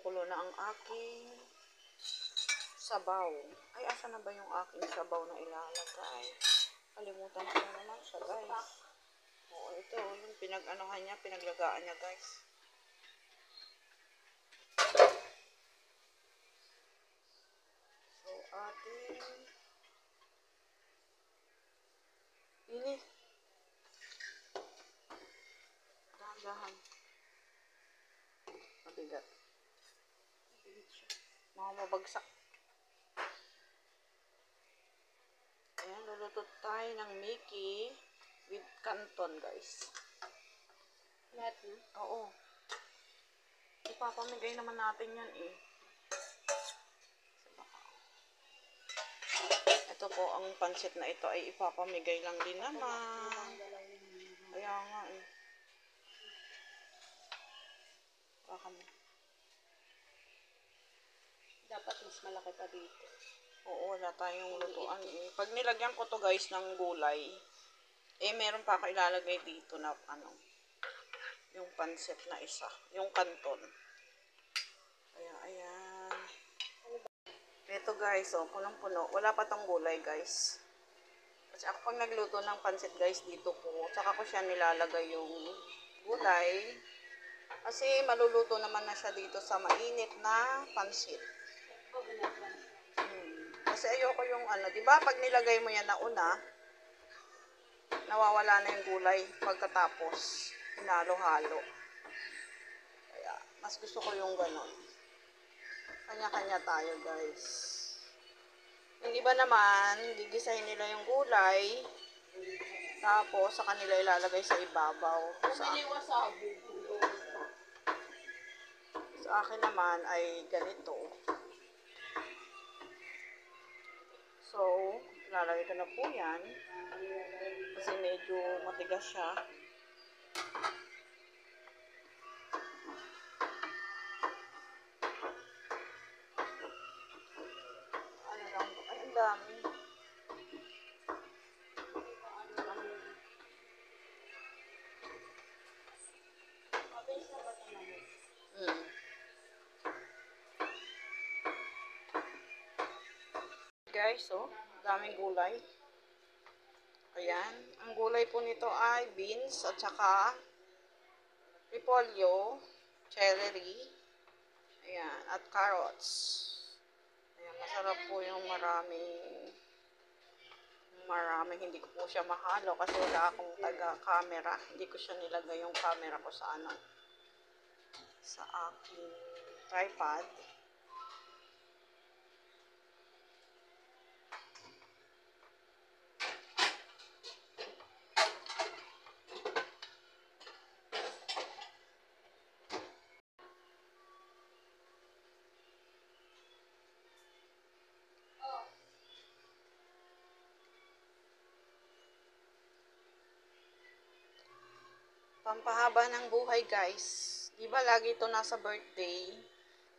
kumukulo na ang aking sabaw. Ay, asa na ba yung aking sabaw na ilalagay? Kalimutan ko na naman siya, guys. Oo, ito, yung pinag-anohan niya, pinaglagaan niya, guys. So, ating ini. Dahan-dahan. Mabigat. Mga mabagsak. Ayan, luluto tayo ng Mickey with canton, guys. Lahat na? Oo. Ipapamigay naman natin yan eh. Ito po, ang pansit na ito ay ipapamigay lang din naman. Kaya nga eh. Baka mo. Dapat mas malaki pa dito. Oo, wala tayong lutuan eh. Pag nilagyan ko to guys ng gulay, eh meron pa ako ilalagay dito na ano, yung pansit na isa, yung canton. Kaya ayan. Ito guys, oh, punong-puno. Wala pa tong gulay guys. Kasi ako pag nagluto ng pansit guys, dito ko, saka ko siya nilalagay yung gulay. Kasi maluluto naman na siya dito sa mainit na pansit. Kasi ayoko yung ano, di ba pag nilagay mo yan na una, nawawala na yung gulay pagkatapos hinalo-halo. Kaya mas gusto ko yung ganon. Kanya-kanya tayo guys. Yung iba naman, gigisahin nila yung gulay, tapos sa kanila ilalagay sa ibabaw. Sa akin naman ay ganito. So, ilalagay ko na po yan. Kasi medyo matigas siya. Ano lang, ay ang dami. Guys, oh, daming gulay. Ayan, ang gulay po nito ay beans at saka repolyo, celery, ayan, at carrots. Ayan, masarap po yung maraming hindi ko po siya mahalo kasi wala akong taga-camera. Hindi ko siya nilagay yung camera ko sa ano, sa aking tripod. Pampahaba ng buhay guys. Diba lagi ito nasa birthday?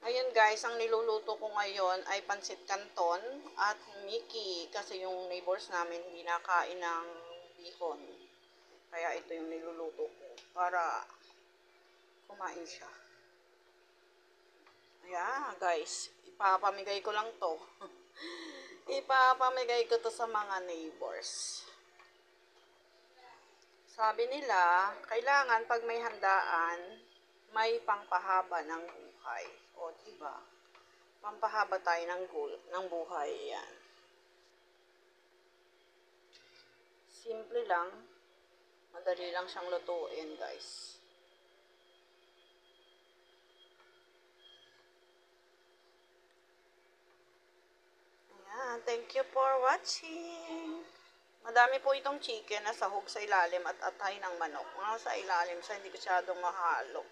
Ngayon guys, ang niluluto ko ngayon ay pansit canton at Mickey. Kasi yung neighbors namin hindi nakain ng bihon. Kaya ito yung niluluto ko para kumain siya. Ayan guys, ipapamigay ko lang to. Ipapamigay ko to sa mga neighbors. Sabi nila, kailangan pag may handaan, may pangpahaba ng buhay. O, diba? Pampahaba tayo ng buhay. Yan. Simple lang. Madali lang siyang lutuin, guys. Ayan. Thank you for watching. Madami po itong chicken na sahog sa ilalim at atay ng manok. Mga sa ilalim siya, hindi masyadong mahalo.